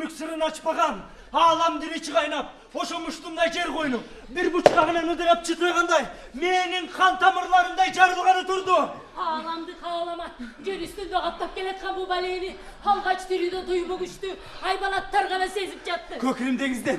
Дүнөлүк сырын ачпаган, алам диричи кайнап, ошомуштумдай жер койнуп, бир бучкагынан ыдырап чытыргандай, менин кан тамырларымдай жарылганы турду. Ağlamdı ağlamat, gör üstünde kattap geletken bu baleğini, halkaç dürüde duyumu güçtü, hayvanatlar gana sezip jattı. Kökürüm dengizden,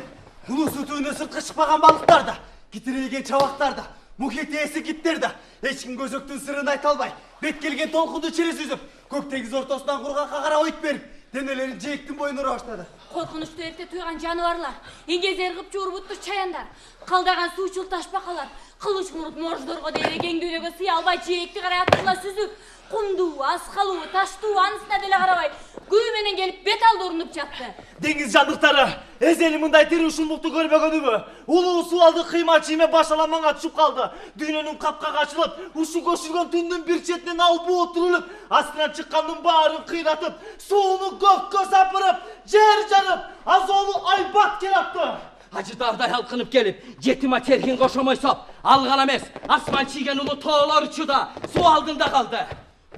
ulu su tüyüne sırtqa çıkpagan balıklar da, gitireygen çavaklar da, muhit esi gitler da, hiç kim gözöktün sırrını ayta alбай, bet kelgen tolkundu çere süzüp, kök dengiz ortasından kurgan kakara oyut berip, denelerin jeyiktin boyuna başladı. Korkunuştu erte tuygan canavarlar, ingez ergip jurubuttu çayandar, kaldagan suçul taşbakalar, kılıç murut morjdorgo deregen dönöge sıya alбай jeyikti karayattıla süzüp, kumdu, asqalu, taştu, anısına dele karabay, güymenen gelip bet aldı urunup jattı. Dengiz jandıktары, ezeli mınday teri uşulmuktu görmegeni mi? Ulu su aldı kıyma çiğme başalamanga düşüp kaldı. Dünönün kapkağı açılıp, uşu köşülgen tündün bir çetinden albu oturulup, astından çıkkanın bağırın kıyratıp, suunu gökkö sapırıp, jer janıp, az oğlu aybat kelattı. Hacı darday halkınıp gelip, jetima terkin koşamay sap, algan emez, asman çiğgen ulu toğlar uçuda, su aldığında kaldı.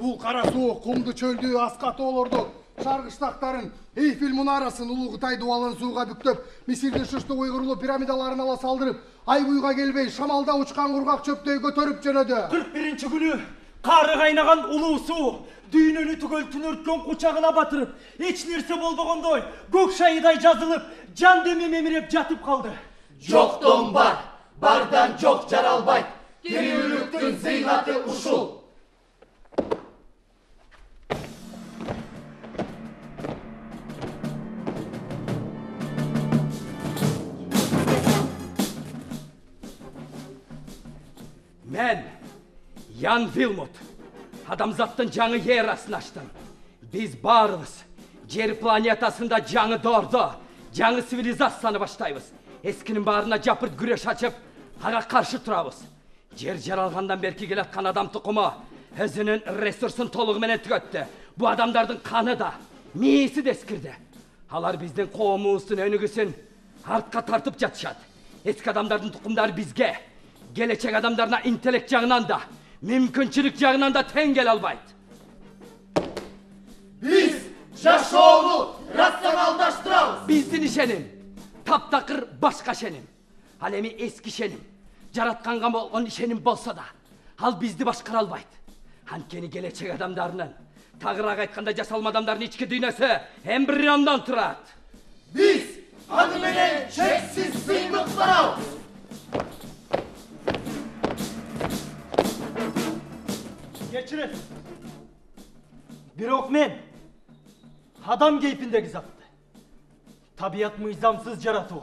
Bu kara su, kumdu çöldü, askat olurdu. Şargıçtaktарын, Eyfel munaraсын Улуу Кытай дуалын суга бүктөп, Мисирдин шышты уйгурлуу пирамидаларын ала салдырып, ай буйга келбей, шамалда учкан кургак чөптөй көтөрүп жөнөдү. 41-нчи күнү кары кайнаган улуу суу дүйнөнү түгөл түнөрткөн кучагына батырып, эч нерсе болбогондой, көк шайыдай жазылып, жан деме мемиреп жатып калды. Жоктон бар, бардан жок жаралбайт. Тирүүлүктүн зыйнаты ушул. Men, Ян Вилмут, адамзаттын жаңы ерасын аштым. Biz барыбыз, жер планетасында жаңы дордо, жаңы цивилизацияны баштайбыз. Эскинин баарына жапырт күреш ачып, ага каршы турабыз. Жер жаралгандан берки келаткан адам тукуму өзүнүн ресурсун толугу менен түгөттү. Бу адамдардын каны да, мээси да эскирди. Алар биздин коомубуздун өнүгүүсүн артка тартып жатышат. Эски адамдардын тукумдары бизге, gelecek adamlarına intelekt jagынан da, mümkünçülük jagынан da teң келе албайт. Biz жашоону рационалдаштырабыз. Биздин ишеним, таптакыр башка ишеним. Ал эми эски ишеним, жаратканга болгон ишеним болсо да, ал бизди башкара албайт. Анткени gelecek адамдарынын, тагыраак айтканда жасалма адамдардын ички дүйнөсү эмбриондон турат. Biz аны менен чексиз сыймык барабыз. Geçirin. Birok men, adam keyfindeki zattı. Tabiat mıyzamsız jaratığı.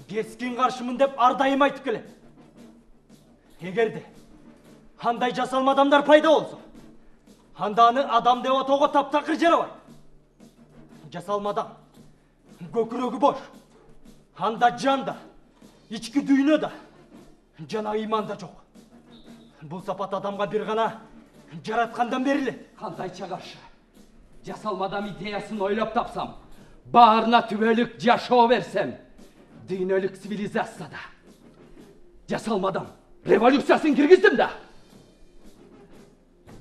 Keskin karşımın dep ardayım aytıp gelem. Egerde, handay jasalma adamlar payda olsa, handаны adam dep otoğu taptakır jara var. Jasalma adam, gökürögü boş. Handa can da, içki düğünü da, jana iman da çok. Бұл сапат адамға bir ғана жаратқандан беріледі. Кандайча каршы? Жасалма адам идеясын ойлоп тапсам, баарына түбөлүк жашоо берсем, дүйнөлүк цивилизацияда жасалма адам революциясын киргиздим да.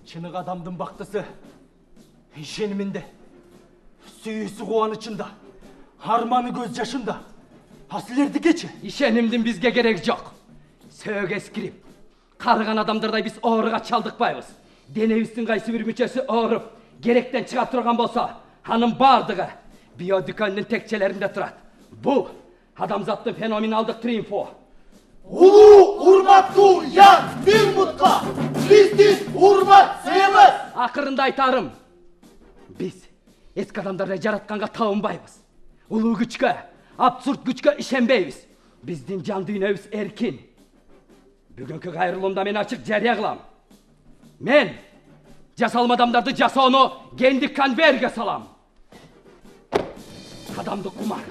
Чынык адамдын бактысы ишениминде, сүйүүсү кубанычында, арманы көз жашында. Асилердикечи? Ишенимдин бизге кереги жок. Сөөгө эскирип, карыган адамдардай биз ооруга чалдыкпайбыз. Денебиздин кайсы бир мүчөсү ооруп, керектен чыга турган болсо, анын бардыгы биодүкөнүнүн текчелеринде турат. Бул адамзаттын феноменалдык триумфу. Улуу урматтуу Ян Вилмутка биздин урмат сыйыбыз. Акырында айтарым, биз эски адамдарды жаратканга табынбайбыз. Улуу күчкө, абсурд күчкө ишенбейбиз. Биздин жан дүйнөбүз эркин. Бүгүнкү кайрылуумда мен ачык жарыя кылам. Мен жасалма адамдарды жасоону гендик конвейерге салам. Адамды кумар,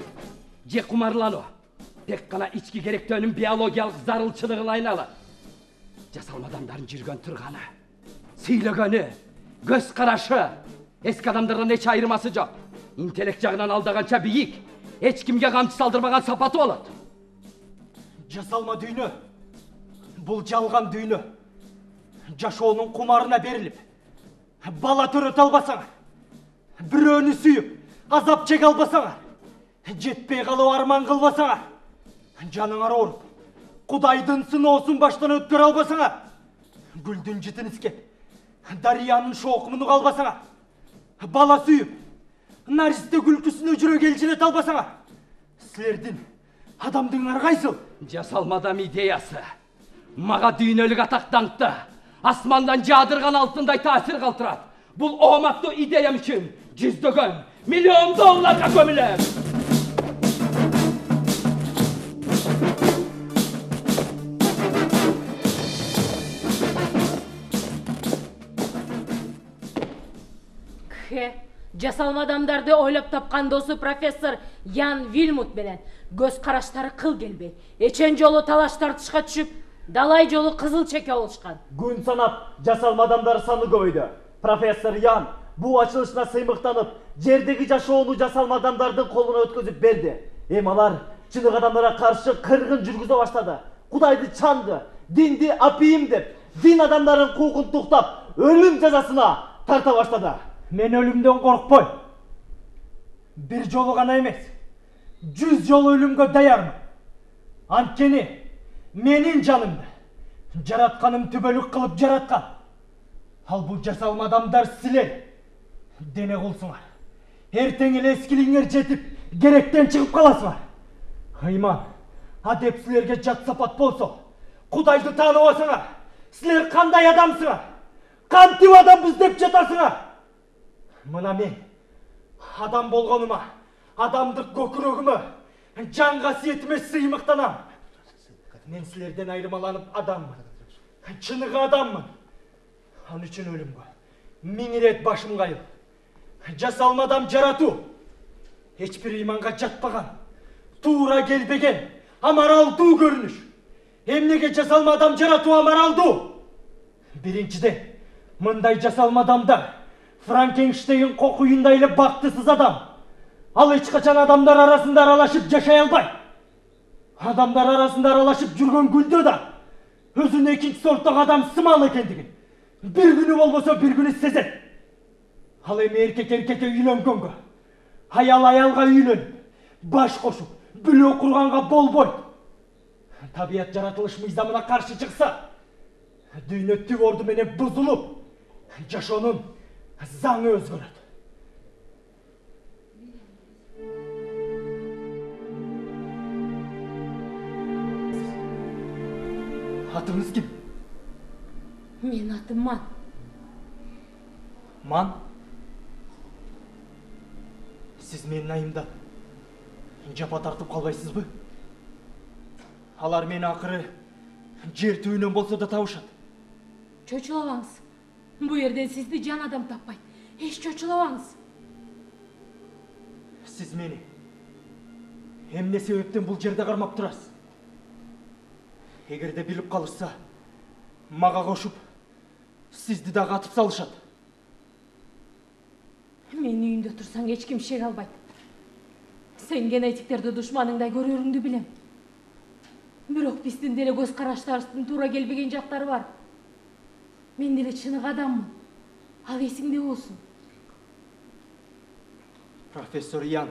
же кумарлануу тек гана ички керектөөнүн биологиялык зарылчылыгына айналат. Жасалма адамдардын жүргөн турганы, сүйлөгөнү, көз карашы эски адамдардан эч айырмасы жок. Интеллект жагынан алдаганча бийик, эч кимге камчы салдырбаган сапаты болот. Жасалма дүйнө, бул жалган дүйнө. Жашоонун кумарына берилип, бала төрөтө албасаңар, бирөөнү сүйүп, азап чеге албасаңар, жетпей қалу арман қылбасаңа, жаныңар орып, Құдайдың сыносын баштан өткер албасаңа, гүлдің жітін іскеп, дарияның шоқымыны қалбасаңа, бала сүйіп, наристе күлкісіне жүре келжілет албасаңа, сілердің адамдың арғайсыл. Жасалмадам идеясы. Маға дүйнөлік атақтаңды. Асмандан жадырған алтындай таасир қалтырады. Бұл оғмақты идеям үшін жүздеген, миллион долларға көмілер. Жасалма адамдарды ойлап тапқан досы профессор Ян Вильмут белен көз қараштары қыл келбей. Ечен жолы талаш тартышқа түшіп, далай жолы қызыл чеке олышқан. Күн санап жасалма адамдар саны көбейді. Профессор Ян бұл açılışына сыймықтанып, жердегі жашоону жасалма адамдардың қолына өткізіп берді. Алар чынык адамдарға қаршы қырғын жүргізе баштады. Құдайды чанды, динди апийим деп, дин адамдарын құқын туқтап, өлім жазасына тарта баштады. Мен өлімден қорықпой. Bir жолы ғана емес, 100 жол өлімге даярмын. Анткени менің жанымды жаратқаным түбөлүк қылып жаратқан. Ал бұл жасалма адамдар сілер дене қолсыңар. Ертең эле эскилиңер жетіп, керектен шығып қаласыңар. Айман, адеп сілерге жат сапат болсо, Құдайды таныбасыңар. Сілер қандай адамсыңар? Кантип адамбыз деп жатасыңар? Мына мен адам болғаныма, адамдық көкірегіме, жан қасиетіме сыймықтанам. Мен сілерден айырмаланып адаммын, чыныгы адаммын. Ан үшін өлімге 1000 рет башым қайыл. Жасалмадам жарату, ешбір иманға жатпаған, тура келбеген, амаралдуу көрініш. Эмнеге жасалмадам жарату амаралдуу? Биринчиден, мындай жасалмадамдар Франкенштейн қоқуындайлы бақтысыз адам. Ал ешқашан адамдар арасында аралашып жашай албай. Адамдар арасында аралашып жүрген гүлді да өзін екінші сорттық адам сымал екендігін бір күні болмаса бір күні сезет. Ал эми еркек үйленгенге, аял аялға үйленіп, баш қошып, бүлө құрғанға болбойт. Табият жаратылыш мыйзамына қаршы шықса, дүйнө түп орду менен бузулуп, жашоонун заңы өзгөрөт. Атыңыз ким? Мен атым Ман. Ман? Сіз менің айымда жапа тартып қалбайсыз бі? Алар мені ақыры жер түйінен болса да табышады. Чочулабаңыз. Бұл ерден сізді жан адам таппайды. Еш чочулабаңыз. Сіз мені эмне себептен бұл жерде қармап тұрасыз? Егерде біліп қалырса, маға қошып, сізді да қатып салышады. Мен үйінде тұрсаң ешкім шек албайды. Сен генетиктерді дұшманыңдай көреріңді білем. Бирок биздин деле көз караштарыбыздын туура келбеген жактары бар. Мен деле чынык адаммын. Ал эсиңде болсун. Профессор Ян,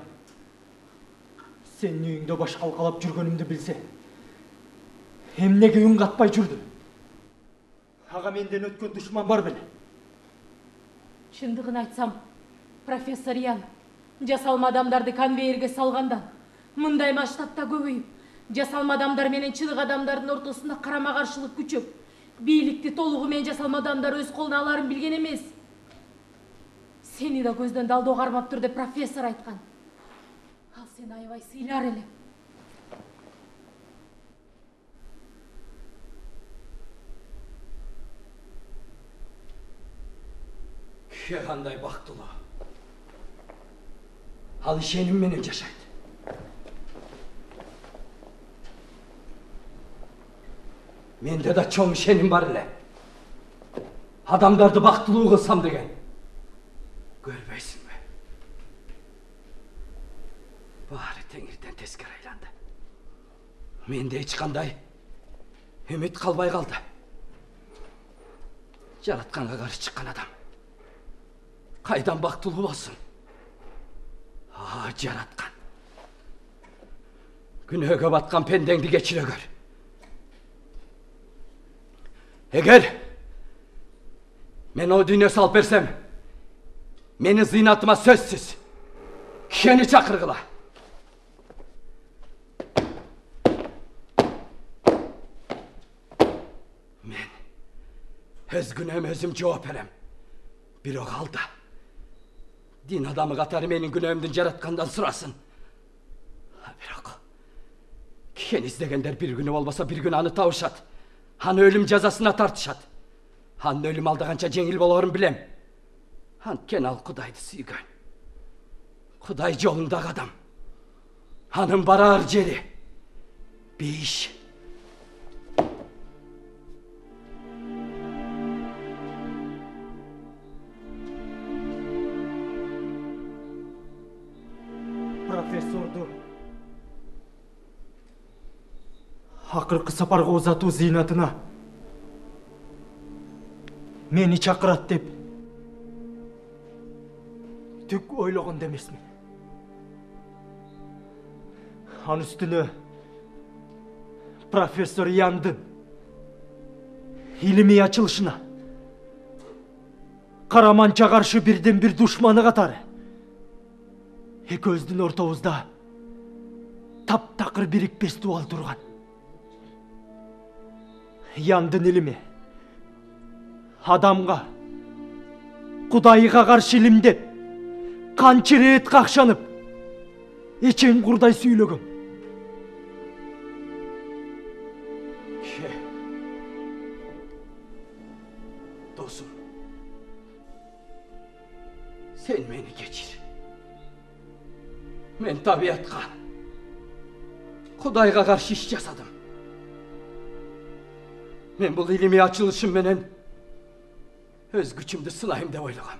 сен үйіңде баш қалқалап жүргөнүмдү билсе, эмнеге үн катпай жүрдүң? Ага менден өткөн душман бар беле? Чындыгын айтсам, профессор Ян жасалма адамдарды конвейерге салгандан мындай масштабта көбөйүп, жасалма адамдар менен чынык адамдардын ортосунда карама каршылык күчөп, бийликти толугу менен жасалма адамдар өз колуна аларын билген эмес. Сени да көздөн далдоо кармап тур деп профессор айткан. Ал сени аябай сыйлар эле. Күйе қандай бақтылы. Ал ишеним менен жашайды. Менде да чоң ишеним бар эле. Адамдарды бактылуу кылсам деген. Көрбөйсүңбү? Баары теңирден тескери айланды. Менде эч кандай үмүт калбай калды. Жаратканга каршы чыккан адам қайдан бақтылы болсын? Жаратқан. Günöge batkan pendengdi geçire gör. Eğer men o dünya salp bersem, meni zıynatıma sözsüz kişeni çakırgıla. Men öz günöm özüm cevap verem. Bir o kaldı. Din adamı katarı menin günömdün jaratkandan sırasın. Bir o. Kişen izlegenler bir günü olmasa bir gün anı tavuşat. Han ölüm cezasına tartışat. Han ölüm aldığança cengil bolarım bilem. Han kenal Kudaydı suygan. Kuday yolunda adam. Hanım barar ceri. Bir iş. Professordu akırkı saparga uzatуу зыйнатына meni çakırat dep tük ойлогон демесмин. Анын üstüne Profesör Yandın ilimi açılışına Karamança karşı birden bir düşmanı katarı ekөөздүн ортобузда таптакыр бирикпес дуал турган. Yandın ilimi адамга Кудайга каршы илимдеп канча рет какшанып эчең курдай сүйлөгөм. Dostum, sen beni geçir. Men tabiatga, Kudayga karşı iş jasadım. Men bu ilimi açılışım menen öz güçümdü sılayım dep oylagam.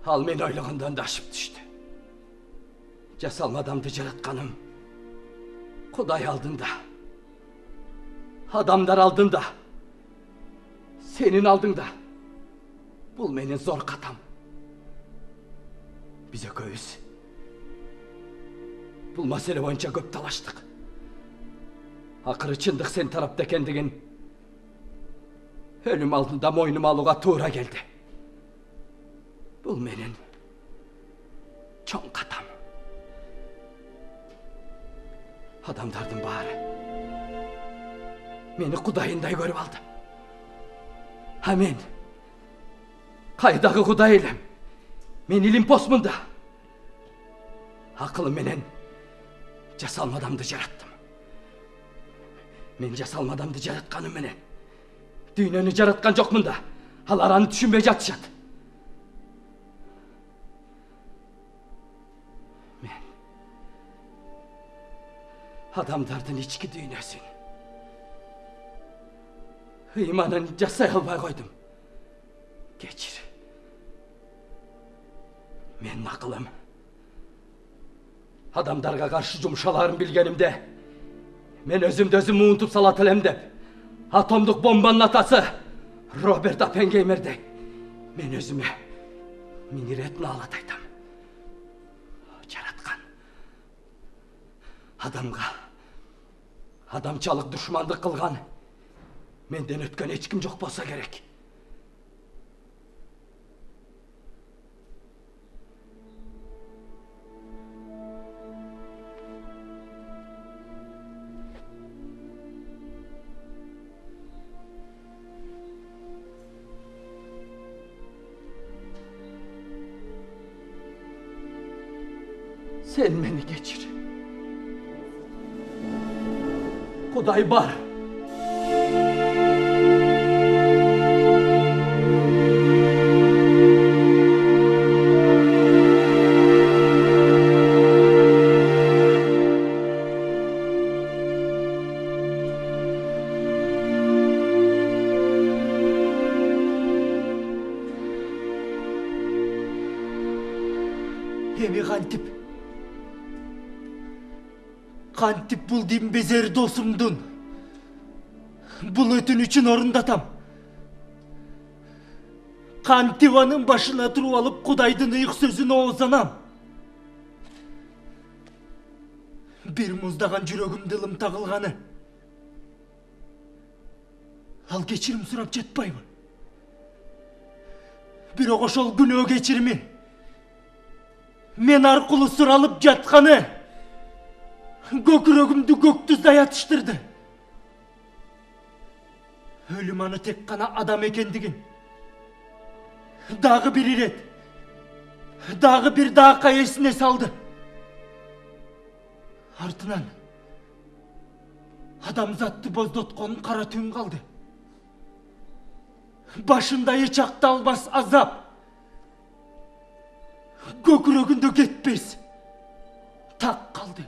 Al men oylagandan da aşıp düştü. Jasalmadamdı jaratkanım. Kuday aldında, adamlar aldında, senin aldında. Bul menin zor katam. Bize göğüs. Bu mesele boyunca köp talaştık. Akırı çındık sen tarafta kendigin. Ölüm aldında moynum alığa tuğra geldi. Bul menin çoğun katam. Adamdardın bari. Meni Kudayınday görüp aldı. Ha men kaydağı Kuday eylem. Men ilim posmunda. Akılım menen jasalmadamdı jarattım. Men jasalmadamdı jaratkanım menen. Dünyeni jaratkan jokmун da. Al arаны düşünbey jatышат. Men adamdardın içki dünyasın. İmanın jasay albay koydum. Geçir. Men akılım. Adamlarga karşı jumşalarım bilgenimde. Men özümdü unutup salat elem dep. Atomduk bombanın atası Robert Oppenheimer'de. Men özüme miniretini ağlataydım. Jaratkan. Adamga adamçalık düşmanlık kılgan menden ötken hiç kim yok bolsa gerek. Sen beni geçir. Kuday var. Emi kantip bul deyim bezer dosumdun. Bul ötünüçün orundatam. Kantivanın başına turup alıp Kudaydın ıyık sözünü oğuzanam. Bir muzdаған жүрөгүмдү ылымта кылганы. Ал кечирим сурап жатпайбы? Бирок ошол күнөө кечирими мен аркылуу суралып жатканы көкүрөгүмдү көктү заятыштырды. Өлүм аны тек кана адам экендигин дагы бир ирет, дагы бир даакка эсине салды. Артынан адамзатты боздоткон кара түн калды. Башында эч акталбас азап, көкүрөгүндө кетпес так калды.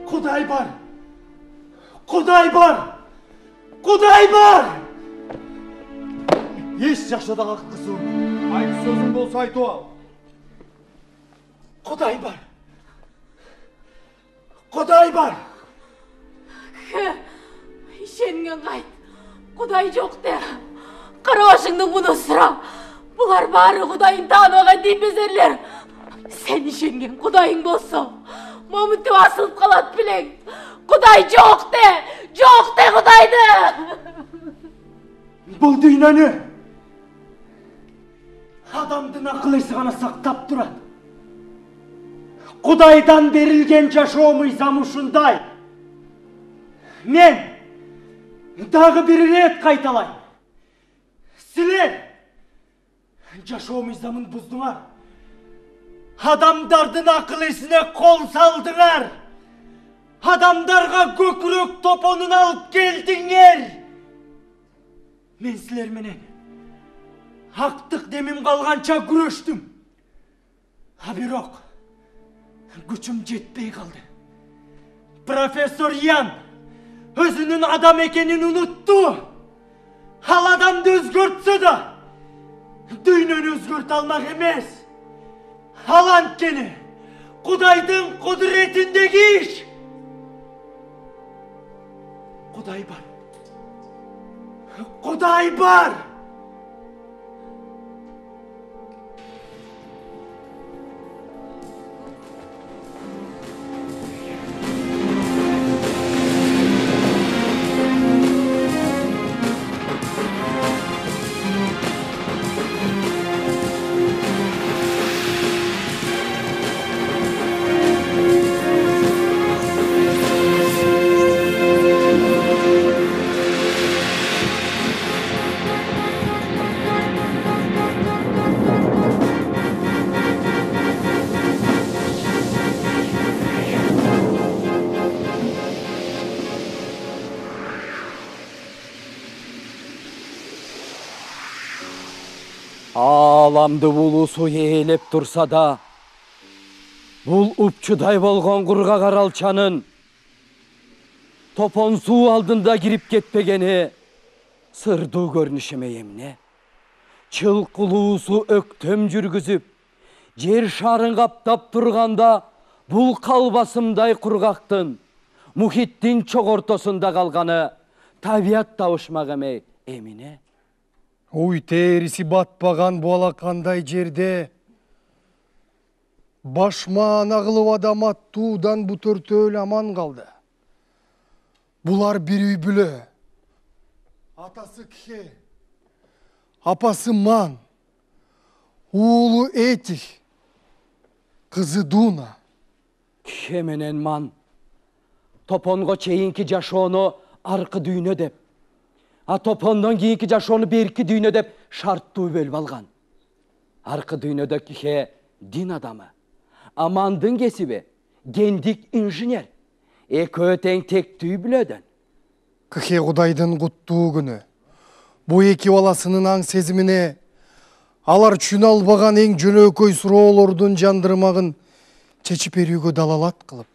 Кудай бар! Кудай бар! Кудай бар! Еш жашоодо акысы. Айт сөзүң болсо айтып ал. Кудай бар! Кудай бар! Ишенген кайт. Кудай жок де. Карабашыңды муну сура. Булар баары Кудайын тааныбаган дейбезерлер. Сен ишенген Кудайың болсо, момунтип асылып калат билең. Кудай жок де. Жок де Кудайды. Бул дүйнөнү адамдын акыл эси гана сактап турат. Кудайдан берилген жашоо мыйзамы ушундай. Мен дагы бир ирет кайталайм. Силер жашоо мыйзамын буздуңар. Адамдардын акыл эсине кол салдыңар. Адамдарга көкүрөк топонун алып келдиңер. Мен силер менен актык демим калганча күрөштүм. А бирок күчүм жетпей калды. Профессор Ян өзүнүн адам экенин унутту. Ал адамды өзгөртсө да дүйнөнү өзгөртө алмак эмес. Ал анткени Кудайдын кудуретиндеги иш. Кудай бар. Кудай бар. Аламды булуусу ээлеп турса да, бул упчудай болгон кургак аралчанын топон суу алдында кирип кетпегени сырдуу көрүнүш эмне? Чылкылуусу өктөм жүргүзүп, жер шарын каптап турганда бул калбасымдай кургактын мухиттин чогортосунда калганы табият табышмак эмне? Уй териси батпаган буалакандай жерде башмаана кылып адам аттуудан бу төртөө эле аман калды. Булар бир үй бүлө. Атасы Кхе, апасы Ман, уулу Этих, кызы Дуна. Кхе менен Ман топонго чейинки жашоону аркы дүйнө деп, а топондон кийинки жашоону берки дүйнө деп шарттуу бөлүп алган. Аркы дүйнөдө Кхе дин адамы, а Мандын кесиби гендик инженер. Экөө тең тектүү бүлөдөн. Кхе Кудайдын куттуу күнү. Бу эки баласынын аң сезимине алар түшүнө албаган эң жөнөкөй суроолордун жандырмагын чечип берүүгө далалат кылып,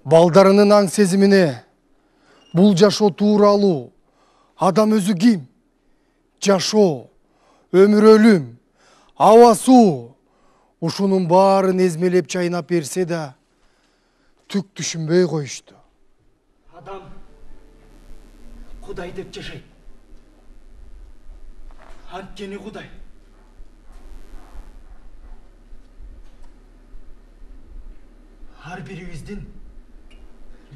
балдарынын аң сезимине бул жашоо тууралуу, адам өзү ким, жашоо, өмүр өлүм, аба суу, ушунун баарын эзмелеп чайнап берсе да түк түшүнбөй коюшту. Адам Кудай деп жашайт. Анткени Кудай ар бирибиздин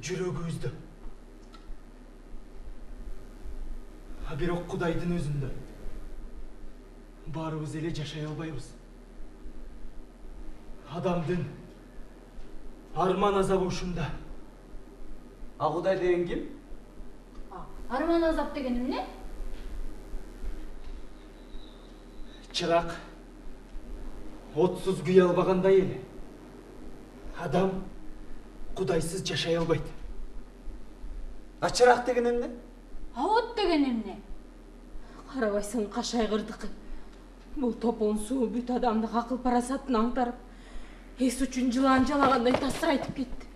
жүрөгүбүздө. Бирок Кудайдын өзүндө баарыбыз эле жашай албайбыз. Адамдын арман азабы ушунда. А Кудай деген ким? Арман азап деген эмне? Чырак отсуз күйө албагандай эле. Адам Кудайсыз жашай албайт. А чырак деген эмне? А от деген эмне? Карабайсың кашайгырдыкы. Бул топон суу бүт адамды акыл парасатын аңтарып, эс үчүн жылан жалагандай тасыр айтып кетти.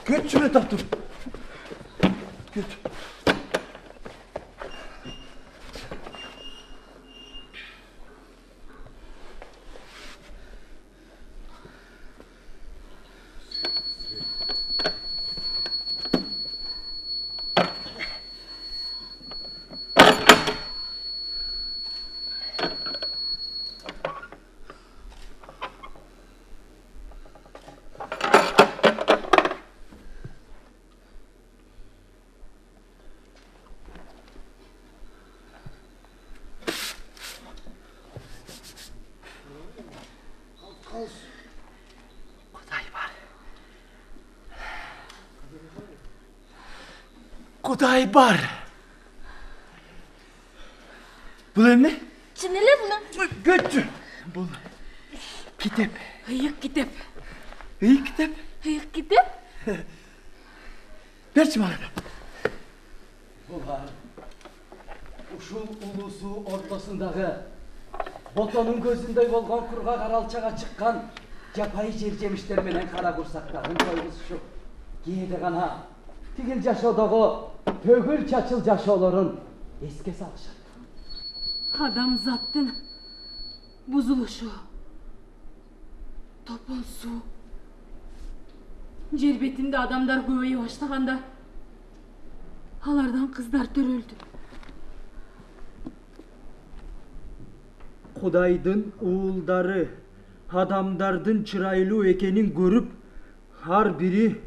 Göt şuraya taktım. Göt. Kuday var. Bu ne? Çinele bunu. Götür. Bu kitap. Hıyık kitap. İyi kitap. Hıyık kitap. Berçi bana. Bular ушул улуу суу ортосундагы ботонун көзүндөй болгон кургак аралчага чыккан жапайы жер жемиштер менен кара курсактардын койгузушу кээде гана тигил жашоодогу төгүл чачыл жашоолорун эске салышат. Адамзаттын бузулушу. Топон суу. Жер бетинде адамдар көбөйө баштаганда алардан кыздар төрөлдү. Кудайдын уулдары адамдардын чырайлуу экенин көрүп, ар бири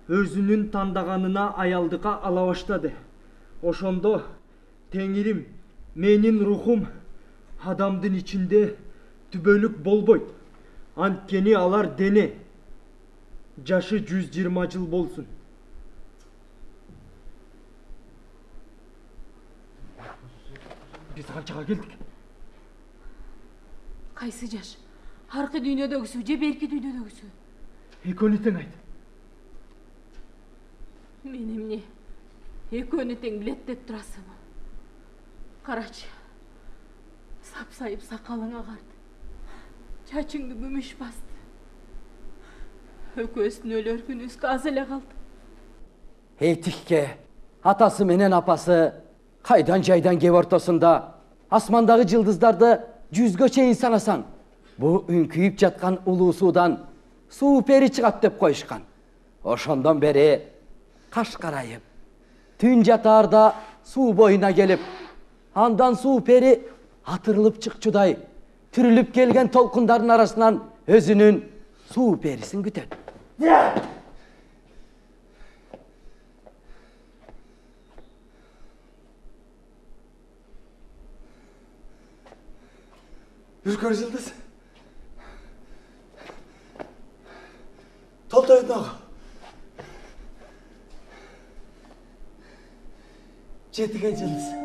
өзүнүн тандаганына аялдыкка ала баштады. Ошондо Теңирим менин рухум адамдын ичинде түбөлүк болбойт. Анткени алар дене жашы 120 жыл болсун. Биз канчага келдик? Кайсы жаш? Аркы дүйнөдөгүсү же берки дүйнөдөгүсү? Экөөнү тең айт. Мен эмне? Экөөнү тең билет деп турасыңбы? Карачы. Сапсайып сакалың агарды. Чачыңды күмүш басты. Экөөбүздүн өлөр күнүбүз аз эле калды. Эйтикке атасы менен апасы кайдан жайдан кеп ортосунда асмандагы жылдыздарды 100гө чейин санасаң, бу үңкүйүп жаткан улуу суудан суу пери чыгат деп коюшкан. Ошондон бери каш карайып, түн жатаарда суу боюна келип, андан суу пери атырылып чыкчудай түрүлүп келген толкундардын арасынан өзүнүн суу перисин күтөт. Ürkör Yıldız. Toltoyun oğu. Çetigen Yıldız.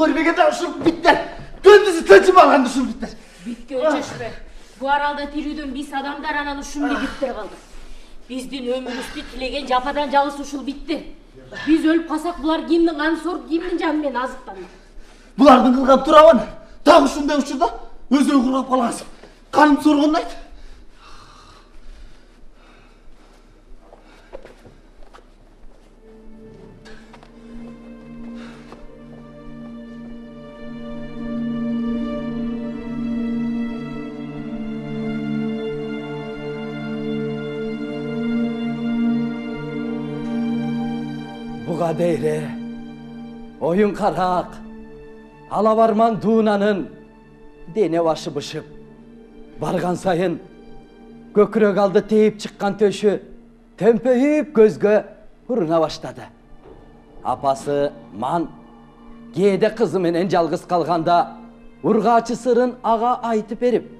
көрбегенде ұшырып биттер. Көндізі тынчып алған ұшырып биттер. Bitke ölçüşme. Bu aralda tirüdün biz adamlar anan uşun bittir kaldı. Bizdin ömürüstü tilegen japadan жалыс ушул bitti. Biz ölüp kalsak bular kimnin kanı sorup kimnin canымен azıktandı. Бұлардың қылған тұрауан. Тағы ұшындай ұшырда. Өзі құрғап қалғансың. Қаным сорғындайды. Buga deyre, oyun karak, alavarman Duna'nın dene başı bışıp, bargan sayın, kökürek aldı teyip çıkkan töşü, tömpeyip gözgö huruna başladı. Apası man, gede kızı menen жалгыз kalganda, urgaçı sırın ağa aytıp berip,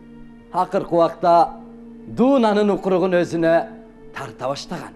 hakır kuvakta Duna'nın ukuruğun özüne tarta başlagan.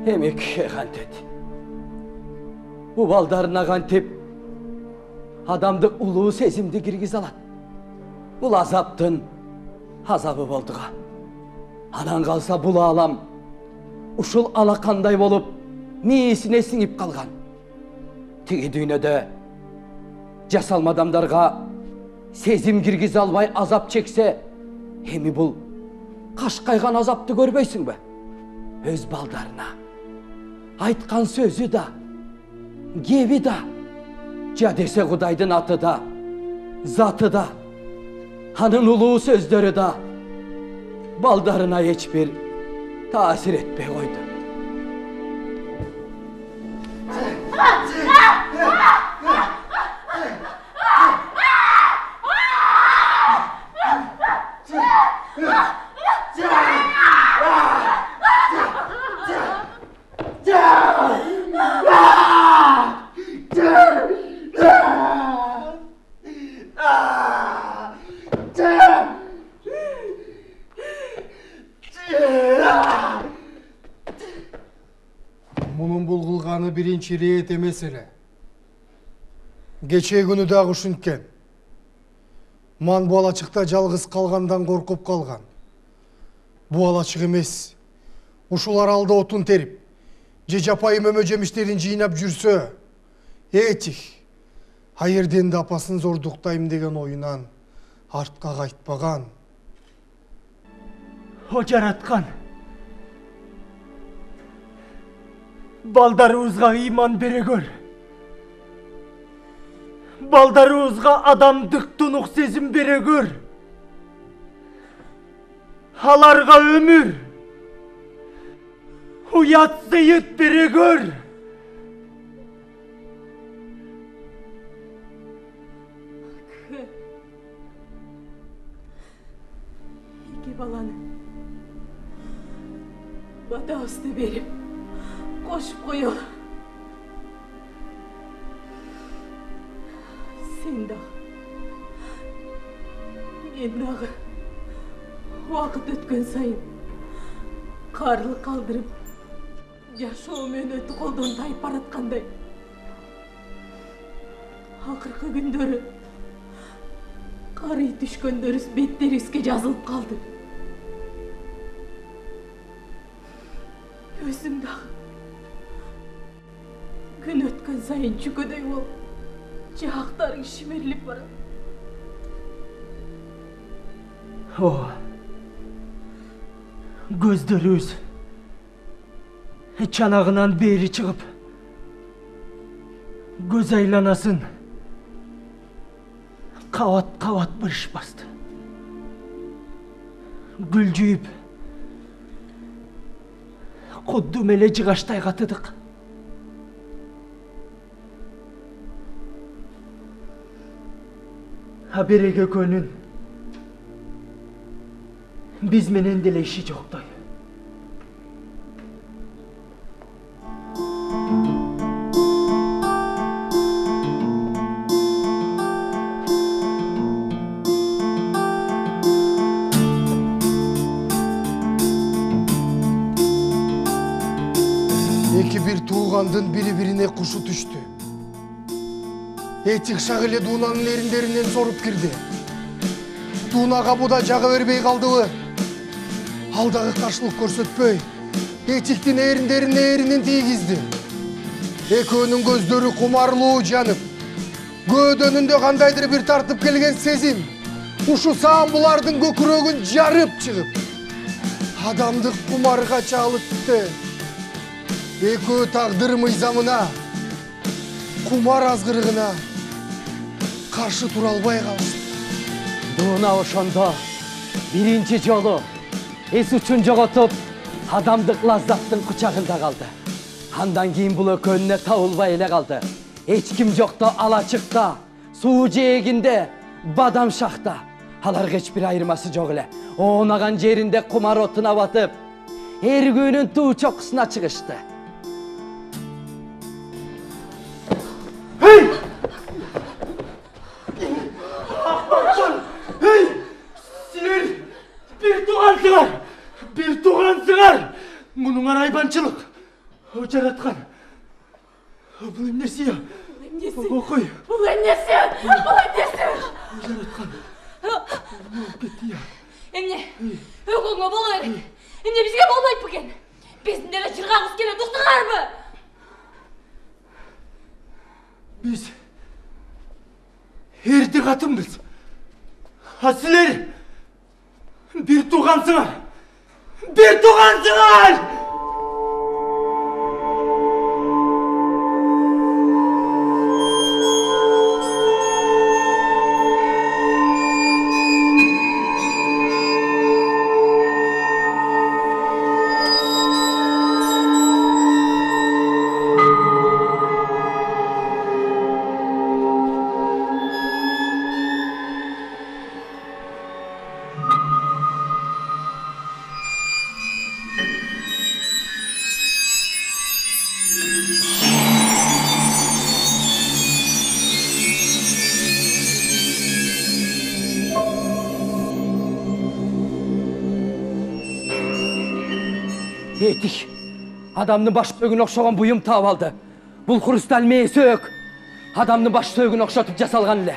Emek kantet. Bu baldarına kantep adamdı ulu sezimdi girgiz alat. Bul azaptın azabı bolduğa. Anan kalsa bulu alam uşul alakanday bolup miyesine singip kalgan. Tigi düğünede jasalma adamdarga sezim girgiz almay azap çekse hemi bul kaşkaygan azapты görбөйсүң be? Öz baldarına айтқан сөзі да, gebi da, ja dese Құдайдың аты да, zаты da, hanın uluğu sözleri da, baldarına hiçbir tasir etmey koydu. Мұның бұл қылғаны бірінші рет емес эле. Кече күнү дагы ушинткен. Ман бу алачыкта жалгыз калгандан коркуп калган. Бу алачык эмес. Ушул аралда отун терип, же жапайым өмө жемиштерин жыйнап жүрсө, этих айырден да апасын зордуктайм деген оюнан артка кайтпаган. О жараткан. Балдарыбызга иман бере көр. Балдарыбызга адамдык тунук сезим бере көр. Аларга өмүр, уят сыйыт бере көр. İki balanı bata üstü berip koşup koyuyor. Sen dağı, men dağı vakit ötken sayın karlı kaldırıp yaşoomөн ötü koldan tayıp baratkanday. Akırkı gündörü karı düşkөндөрү беттери үскө жазылып калды. Өзүм дагы күн өткөн сайын чүкөдөй болуп, жаактарың шимерилип барат. О, көздөрүбүз чанагынан бери чыгып, көз айланасын Кават бұрыш басты. Гүл жүйіп, құдды меле жығаштай қатыдық. Хабереге көнін biz менен деле иши жоқтай. Эки бир туугандын бири-бирине кушу түштү. Этик шагыле дуунанын эриндеринен соруп кирди. Дуунага буда жагы бербей калдыбы? Ал дагы каршылык көрсөтпөй, этиктин эриндерине эринин тийгизди. Экөөнүн көздөрү кумарлуу жанып, көөдөнүндө кандайдыр бир тартып келген сезим ушу саам булардын көкүрөгүн жарып чыгып, адамдык кумарга чалытты. Экөө тагдыр мыйзамына, кумар азгырыгына каршы тура албай калышты. Дуна ошондо биринчи жолу эс үчүн жоготуп, адамдык лаззаттын кучагында калды. Андан кийин бул экөөнүнө табылбай эле калды. Эч ким жокто, алачыкта, суу жээгинде, бадам шахта. Аларга эч бир айырмасы жок эле. Оонаган жеринде кумар отуна батып, эргүүнүн туу чокусуна чыгышты. Bir туғансыңар! Мұныңар айбанчылық. Жаратқан. Бұл емнесі я? Оқой. Бұл емнесі? Жаратқан. Кетті я. Емне, өкіңе болу керек. Емне бізге болмайды бүген. Безіндері жырғағыз келе тұқтыңар бі? Біз ерді қатынбыз. Асылер bir туғансыңар! Bir туғансыңар! Этик, адамдын баш сөөгүнө окшогон буюм таап алды. Бул хрусталь мээ сөөк. Адамдын баш сөөгүнө окшотуп жасалган эле.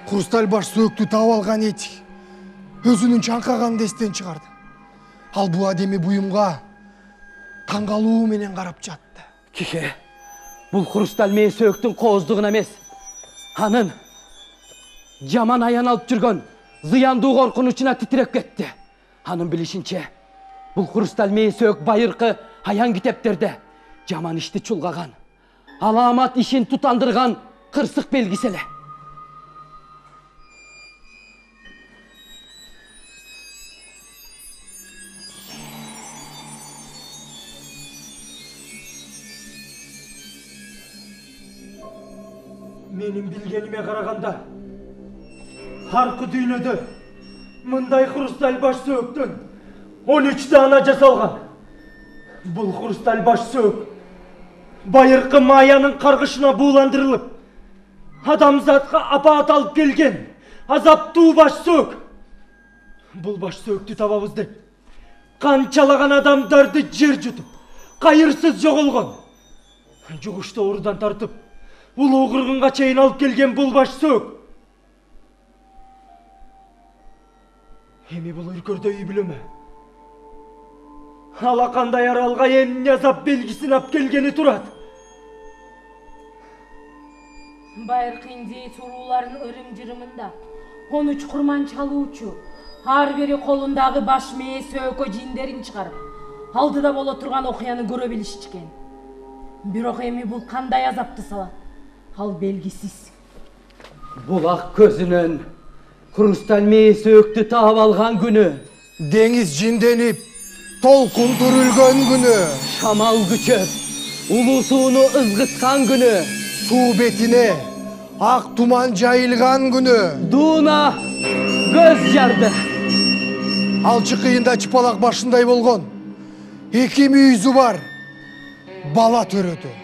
Хрусталь баш сөөктү таап алган Этик өзүнүн чаңкаганын эстен чыгарды. Ал бул адеми буюмга таң калуу менен карап жатты. Кихе, бул хрусталь мээ сөөктүн кооздугуна эмес, анын жаман аян алып жүргөн зыяндуу коркунучуна титиреп кетти. Анын билишинче, бул хрусталь мээ сөөк байыркы аян китептерде жаман ишти чулгаган, аламат ишин тутандырган кырсык белгиси эле. Менин билгениме караганда, аркы дүйнөдө мындай хрусталь баш сөөктөн 13 дана жасалган. Бул хрусталь баш сөөк байыркы маянын каргышына бууландырылып, адамзатка апаат алып келген азаптуу баш сөөк. Бул баш сөөктү табабыз деп канчалаган адамдарды жер жутуп, кайырсыз жоголгон. Жугушту оорудан тартып, улуу кыргынга чейин алып келген бул баш сөөк. Эми бул өлкөрдө үй билеме? Алакандай аралга эмне азап белгисин алып келгени турат. Байыркы индей сурууларын ырым-жырымында 13 курман чалуучу ар бири колундагы баш мээ сөөкө жиндерин чыгарып, алдыда боло турган окуяны көрө билишчикен. Бирок эми бул кандай азапты салат? Ал белгисиз. Bulak közünün krustal meyesi öktü tağып algan günü. Deniz jindenip толкун түрülgön günü. Şamal güçöp ulu suunu ızgıtkan günü. Suu betine ak tuman jayılgan günü. Duuna göz yardı. Alçı kıyında çıpalak başınday bolgon. Iki müyüzü var. Bala törödü.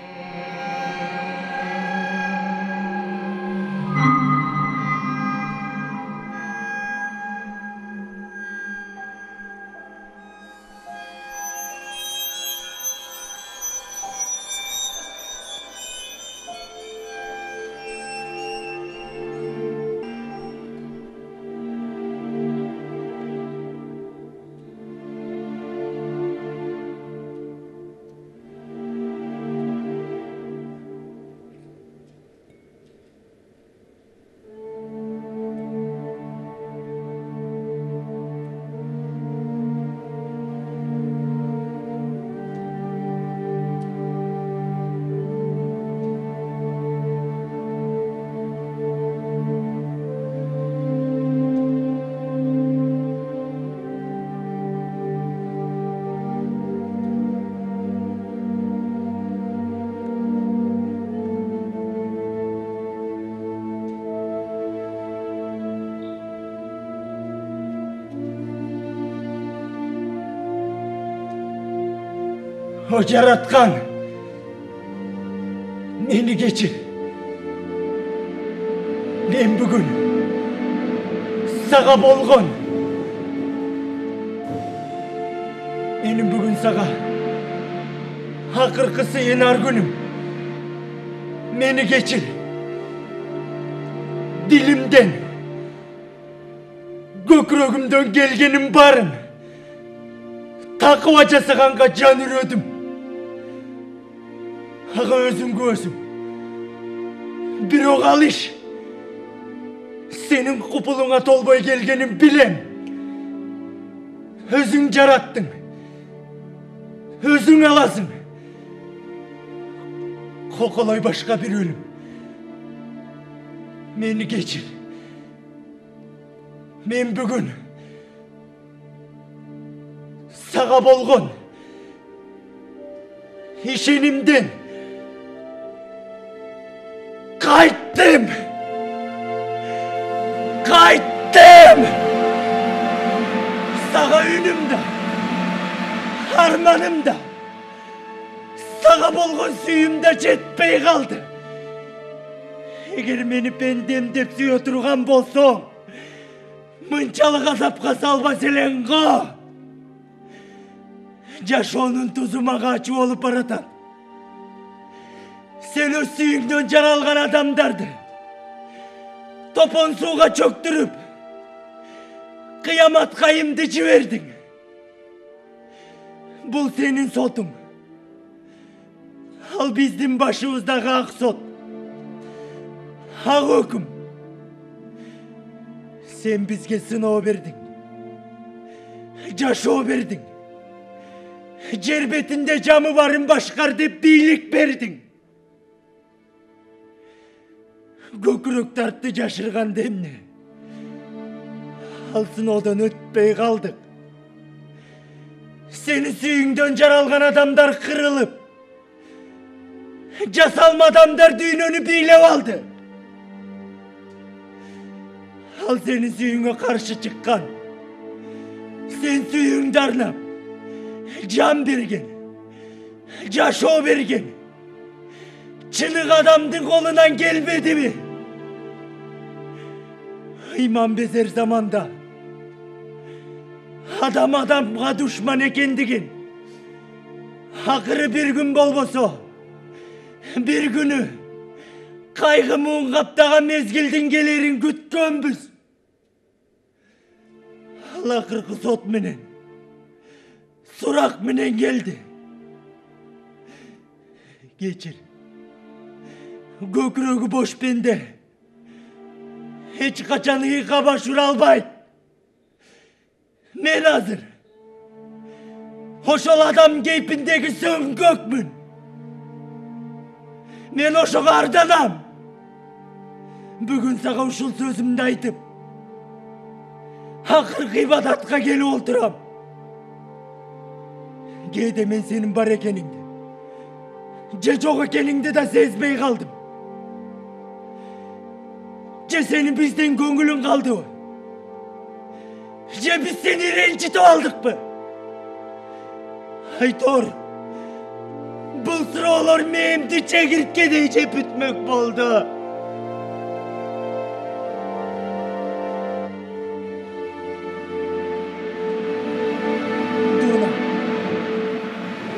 O yaratkan meni geçir. Men bugün sağa bolgon. Benim bugün sağa hakırkısı yenar günüm. Meni geçir. Dilimden, gökrögümden gelgenim barın. Takıva jasıganга can ürödüm. Ağa özüm gözüm. Birok alış. Senin kupuluna tolboy gelgenim bilem. Özün jarattın. Özün alasın. Kokoloy başka bir ölüm. Meni geçir. Men bugün sağa bolgon işenimden kayttım. Sağa ünümde, harmanımda, sağa bolgon suyumda jetpey kaldı. Eğer meni bendem dep süye turgan bolsoň, mınçalık azapka salbas eleň go. Jaşoonun tuzuma kaçı olup baratan. Sen öz süyüngden jaralgan adamdardı topon suğa çöktürüp kıyamat kayımdı jiberdin. Bul senin sotun. Al bizdin başımızdaki ak sot. Hak hüküm. Sen bizge sınav berdin. Jaşoo berdin. Cerbetinde camı varın başkar dep biyilik berdin. Gökürük tarttı jaşırgan demne. Alsın odan ötpey kaldık. Seni süyüngden jaralgan adamlar kırılıp, jasalma adamlar düğününü biylep aldı. Al senin süyüngө karşı çıkkan. Sen süyüngde arnap, can bergen, jaşoo bergen. Çınık adamdın kolundan gelmedi mi? İman bezer zamanda adam adamga düşman ekendigin. Akırı bir gün bolboso, bir günü kaygı muğun kaptaga mezgildin gelerin gütkönbüz. Allah kırkı sot menen, surak menen geldi. Geçir. Gökrögü boş bende. Hiç kaçan yıka başvur albay. Men hazır. Hoşol adam geypindeki sön gökmün. Men oşo ardanam. Бүгін саға ушул сөзімді айтып, ақырғы ибадатқа келіп олтырам. Кейде мен сенің бар екеніңді, же жоқ екеніңді да сезбей қалдым. Же сенің бізден көңілің қалды ой? Же біз сені ренжітіп алдық бы? Айтор, бұл сұраулар мемді чегірткедей жеп бүтмек болды. Дуна,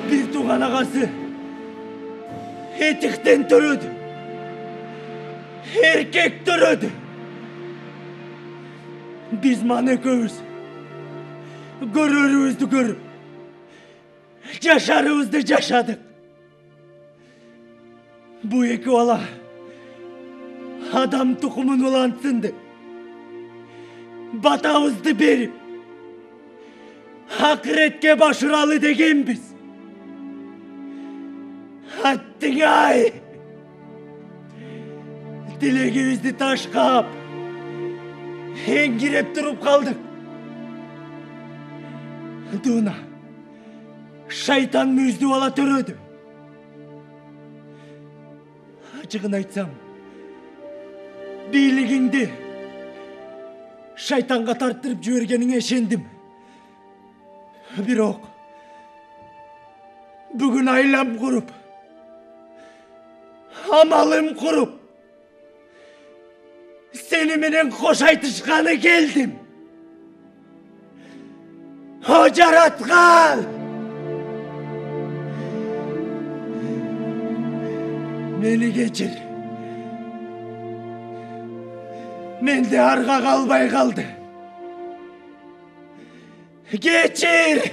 бір туған ағасы етіктен түреді. Erkek durdu. Biz manekövüz. Görürüzdü görüp. Yaşarızdı yaşadık. Bu iki ola adam tukumun ulansındı. Batağızdı berip. Hakiretke başıralı degen biz. Hattın ay. Dilegimizdi taş kap. Hengirep durup kaldık. Duna, şeytan müjde ola törödü. Açıkını aytsam, biligingdi şeytanға tarttırıp jibirgenine eşendim. Birok, bugün aylam kurup, amalım kurup, seni menen koş aytışkanı geldim. O jaratkan. Meni geçir. Men de arga kalbay kaldı. Geçir.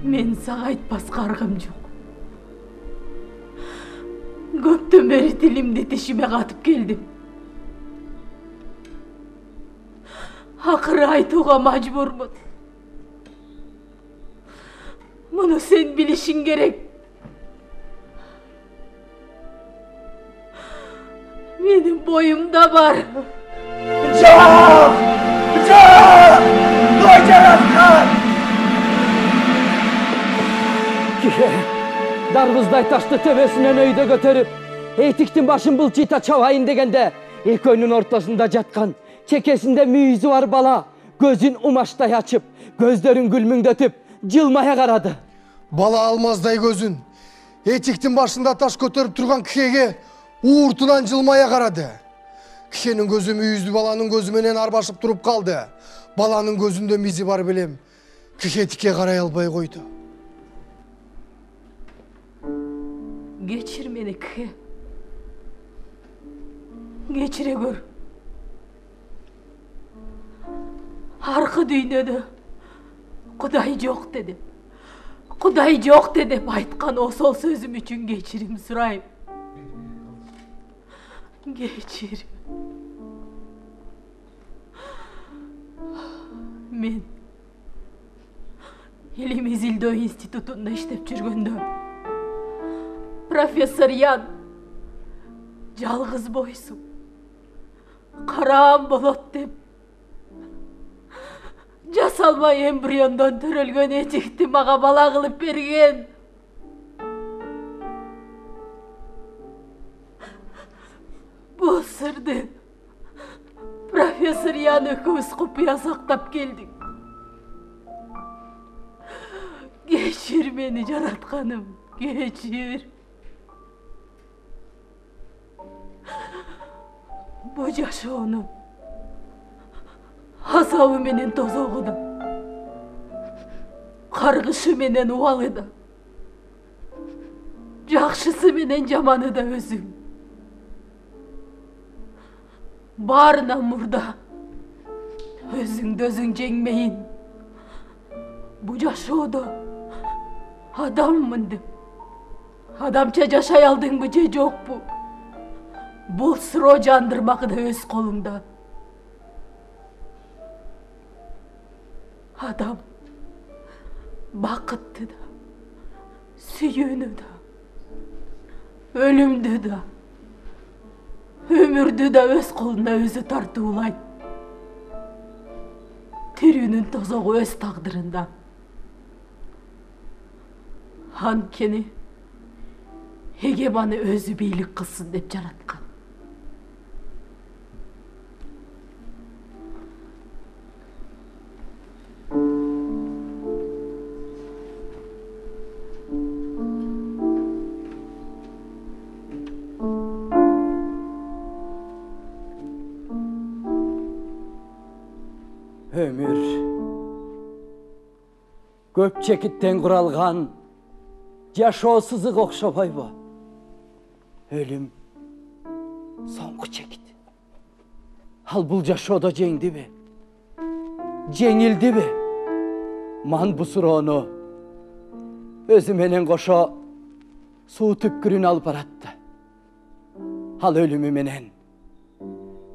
Men sağa aytpас kargım жоқ. Көптөн бери tilimdi tişime katıp geldim. Akırı aytuğa majburmун. Bunu sen bilişin gerek. Benim boyumda var. Çok! Çok! O jaratkan! Darvızday taşты tebesinden öyde götürüp, etiktin başın bılçıyta çavayın degende, ekönün ortasında jatkan, çekesinde müyüzü var bala, gözün umaştay açıp, gözlerin gülmüngdötüp, jılmaya karadı. Bala almazday gözün, etiktin başında taş götürüp turgan kişiye uğurtunan jılmaya karadı. Kişinin gözü müyüzdü balanın gözümenen arbaşıp durup kaldı. Balanın gözünde mizi var bilem, kişi etikке karay albay koydu. Geçir beni ki. Geçire gör. Arka dünyada Kuday yok dedim. Kuday yok dedim. Aytkan o sol sözüm için geçirim sırayım. Geçir. Men elimiz İldo İnstitutunda işlep жүргөндө Profesör Yan жалгыз бойсуң караам болот деп жасалмай эмбриондон төрөлгөн этикти мага бала кылып берген. Бул сырды Profesör Yan экөөбүз купуя сактап келдик. Geçir beni jaratkanım, geçir. Bu жашоонун азабы менен тозогу да, каргышы менен убалы да, жакшысы менен жаманы да өзүң. Баарынан мурда өзүңдү өзүң жеңмейин. Bu жашоодо адаммын деп адамча жашай алдыңбы же жокпу? Бул сыроо жандырмак да өз колуңда. Бақытты да, сүйені да, өлімді да, өмірді да өз қолына өзі тартуулайды. Тирүүнүн тозогу өз тагдырында. Анткени эгеманы өзү бийлик кылсын деп жараткан. Ömür көп чекиттен куралган жашоо сызык окшобойбу? Өлүм соңку чекит. Ал бул жашоодо жеңдиби? Жеңилдиби? Ман бу суроону өзү менен кошо суу түпкүрүн алып баратты. Ал өлүмү менен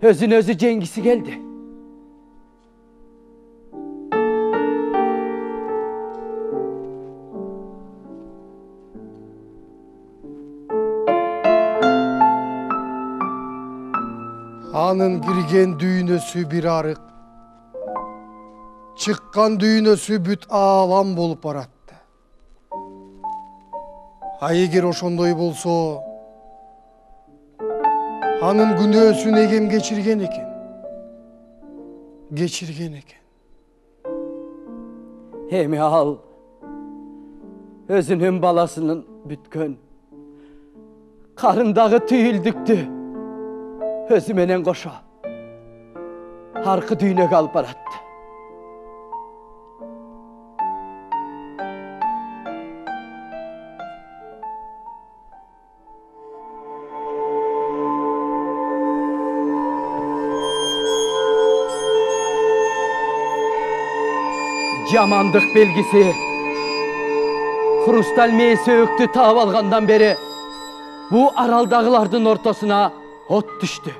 өзүн өзү жеңгиси келди. Анын кирген дүйнөсү бир арык, чыккан дүйнөсү бүт аалам болуп баратты. А эгер ошондой болсо, анын күнөөсүн эгем кечирген экен. Эми ал өзүнүн баласынын бүткөн карындагы түйүлдүктү өзү менен кошо аркы дүйнөгө алып баратты. Жамандык белгиси хрусталь мээси өктү таап алгандан бери бу аралдагылардын ортосуна от түштү.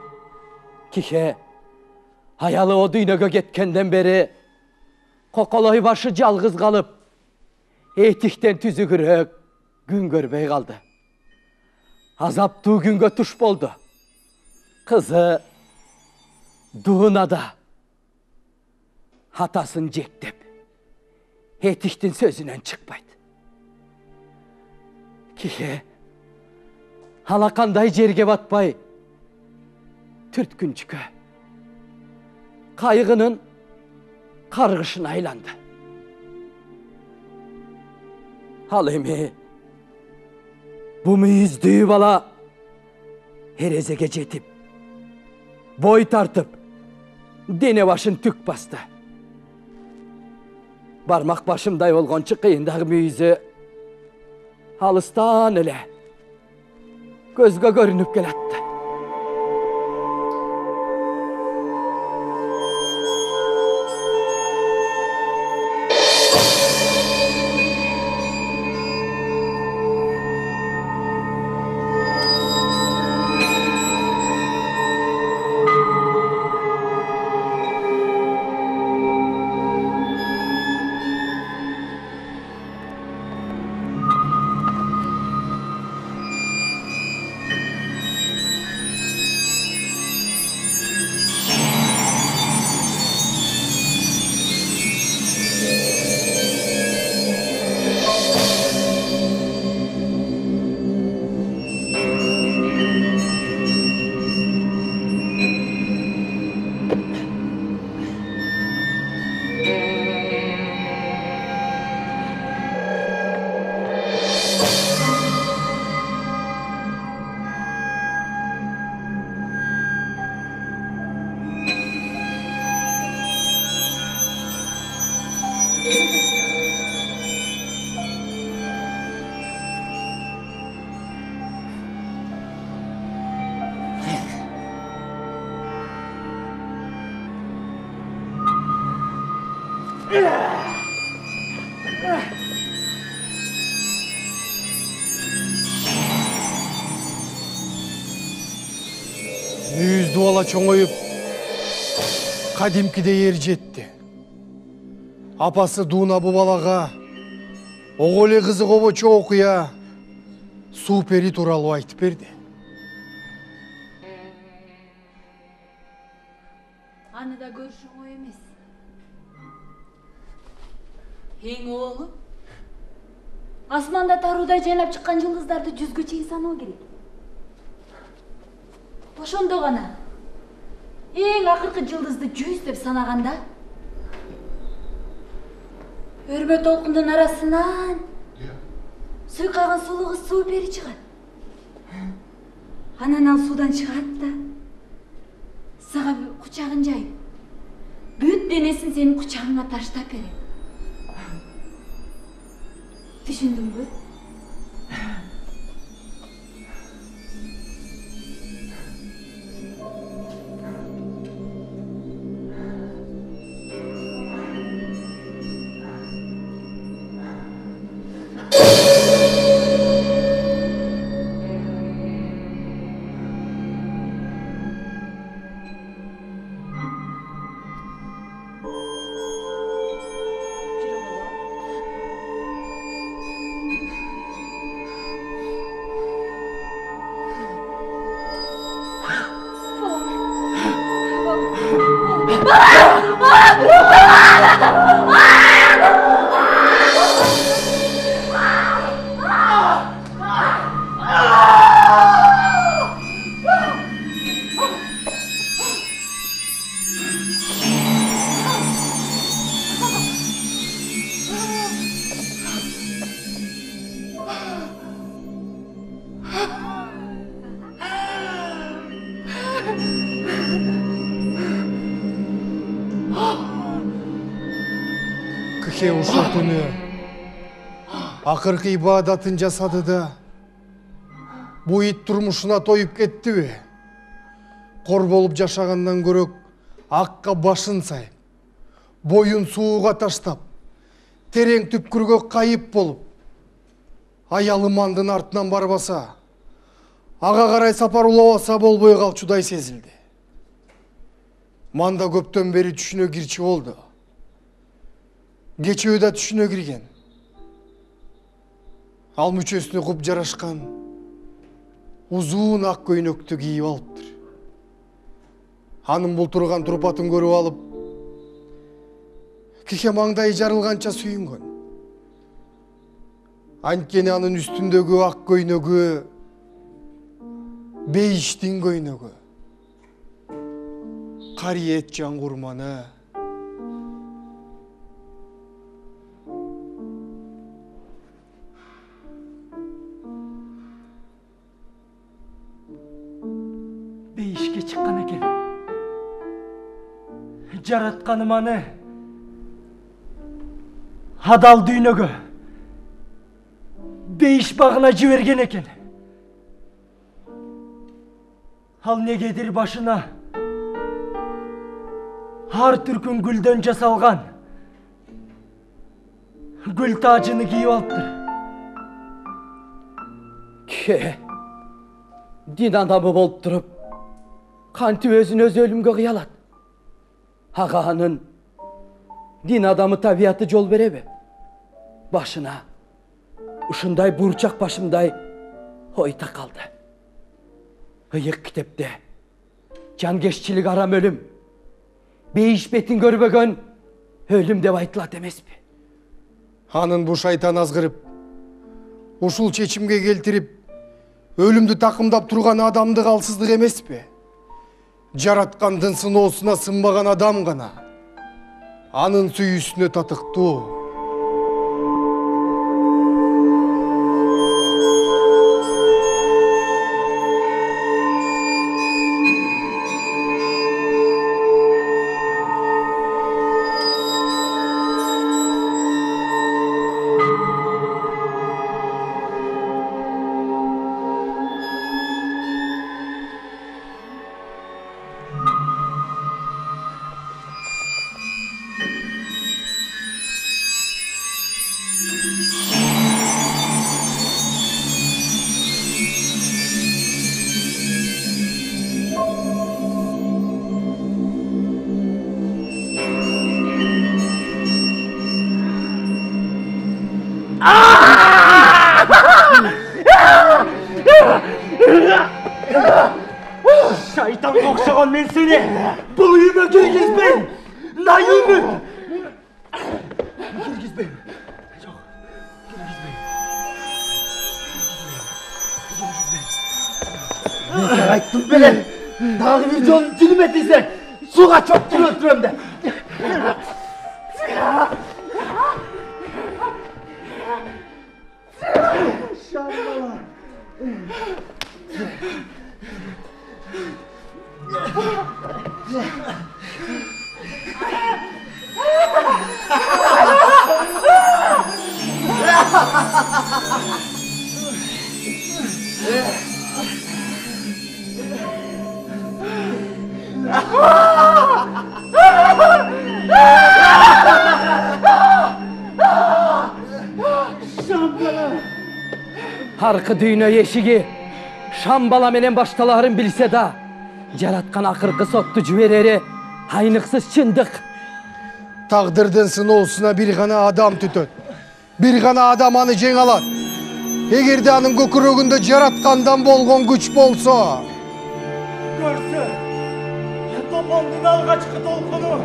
Кихе аялы о дүйнөгө кеткенден бери коколой башы жалгыз калып, этиктен түзүгүрөөк күн көрбөй калды. Азаптуу күнгө туш болду. Кызы дуунада атасын жектеп, этиктин сөзүнөн чыкпайт. Кихе алакандай жерге батпай, түрткүнчүккө кайгынын каргышына айланды. Ал эми бу мүйүздүү бала эрезеге жетип, бой тартып, дене башын түк басты. Бармак башымдай болгончу кыйындагы мүйүзү алыстан эле көзгө көрүнүп келатты. Мүйүздүү бала чоңоюп, кадимкидей эр жетти. Апасы Дуна бу балага Ого эле кызык обочо окуя суу пери тууралуу айтып берди. Аны да көрүш оңой эмес. Эң оолу асманда таруудай жайнап чыккан жылдыздарды 100гө чейин саноо керек. Ошондо гана эң акыркы жылдызды 100 деп санаганда өрмө толкундун арасынан суйкаган сулуу кыз суу пери чыгат. Анан ал суудан чыгат да сага кучагын жайып, бүт денесин сенин кучагыңа таштап берет. Түшүндүңбү? Кыхе ушул күнү акыркы ибадатын жасады да бу ит турмушуна тоюп кеттиби? Кор болуп жашагандан көрөк акка башын сайып, боюн сууга таштап, терең түпкүргө кайып болуп, аялы мандын артынан барбаса, ага карай сапар улабаса болбой калчудай сезилди. Манда көптөн бери түшүнө кирчи болду. Кечөө да түшүнө кирген. Ал мүчөсүнө куп жарашкан узун ак көйнөктү кийип алыптыр. Анын бултурган турпатын көрүп алып, Кихе маңдайы жарылганча сүйүнгөн. Анткени анын үстүндөгү ак көйнөгү бейиштин көйнөгү. Кариет жан курманы. Бейишке чыккан экен. Жаратканым аны адал дүйнөгө, бейиш багына жиберген экен. Ал негедир башына ар түркүн гүлдөн жасалган гүл тажыны кийип алыптыр. Ке, дин адамы болуп туруп, кантип өзүн өзү өлүмгө кыялат? Ага анын дин адамы табияты жол береби? Башына ушундай бурчак башымдай ой такалды. Ыйык китепте жанкеччилик арам өлүм, бейиш бетин көрбөгөн өлүм деп айтылат эмеспи? Анын бу шайтан азгырып, ушул чечимге келтирип, өлүмдү такымдап турган адамдык алсыздык эмеспи? Жараткандын сыноосуна сынбаган адам гана анын сүйүүсүнө татыктуу. Şeytan kokşagan men seni bu uyuma girgizbeyim. Nayımı. Girgizbeyim. Yok, girgizbeyim. Ben sana ayttım bile. Dağı bir yolun tülüm ettiysen suğa çok tül ötürüm de. Şambala. Harkı düğüne yeşigi, Şambala menen baştalarım bilse da, Jaratkan akırkı sottu cüvereri, aynıksız çındık. Taqdırdın sınoğusuna bir gana adam tütön. Bir gana adam anı jeng alat. Egerde anın kökürөгүндө Jaratkandan bolgon güç bolsa. Görse, topondun algaçkı dolkunu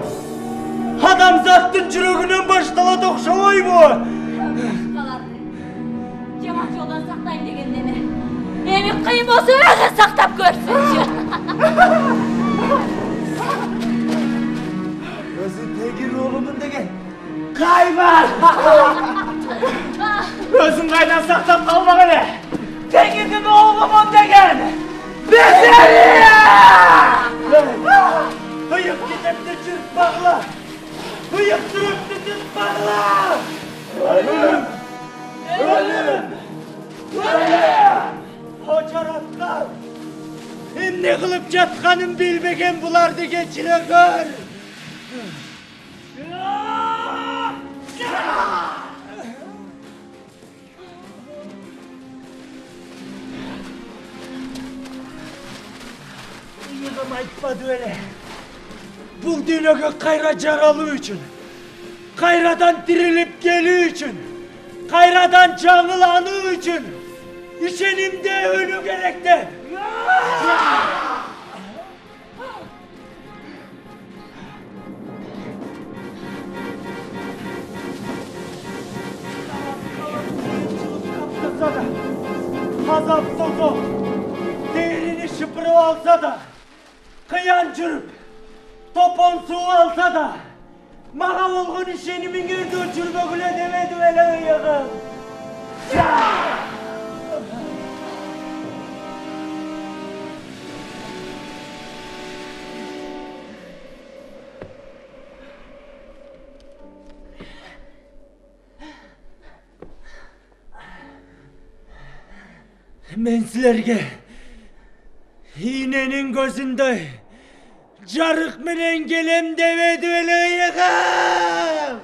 adamzattın жүрөгүнөн baştala dokşabay bu. Жаман жолдан сақтайын дегенде ме? Эми кыйын болсо өзү сактап көрсүнчү. Özü tegir oğlumun degen kaybar. Özün kaydan saktap kalma hele. Tegirdin oğlumun degen bezeri. Hıyık gidip de çırpmakla. Hıyık durup de çırpmakla. Ölüm. Ölüm. Ölüm. O Jaratkan. Ne kılıp jatkanın bilbegen bulardı geçire gör. Yığım aytmadı öyle. Bu dünyaya kayra jaralı üçün. Kayradan dirilip geli üçün. Kayradan canılanı üçün. İşenimde ölü gerekte. Kaptırsa da, azap sozu, değerini şıpırıp alsa da, kıyan çürüp, topon su alsa da, mağa olgun işenimin girdi uçurma güle demedi öyle ıyığım. Men sizlerge iğnenin gözünde jarık menen gelem demedi öyle ıyığım.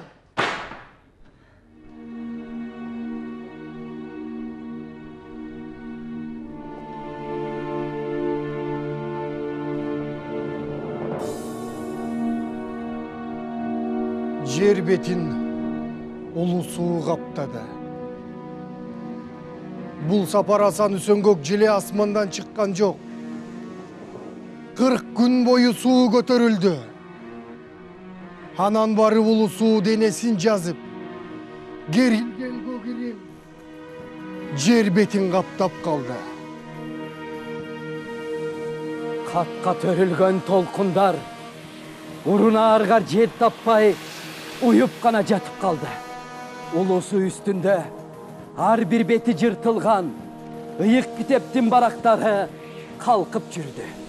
Jer betin ulu suğu kaptadı. Bul sapar Hasan Üsöngök jile asmandan çıkkan жоқ. 40 gün boyu suğu götörüldü. Anan barı ulu suğu denesin жазып. Gerilgen көкірем jer betin kaптap kaldı. Kat örülgön tolkunдар, uruna argar jер tappay, uyup kana jatıp kaldı. Ulu su üstünde, har bir beti jırtılgan, ıyık kiteptin barakları kalkıp жүрдü.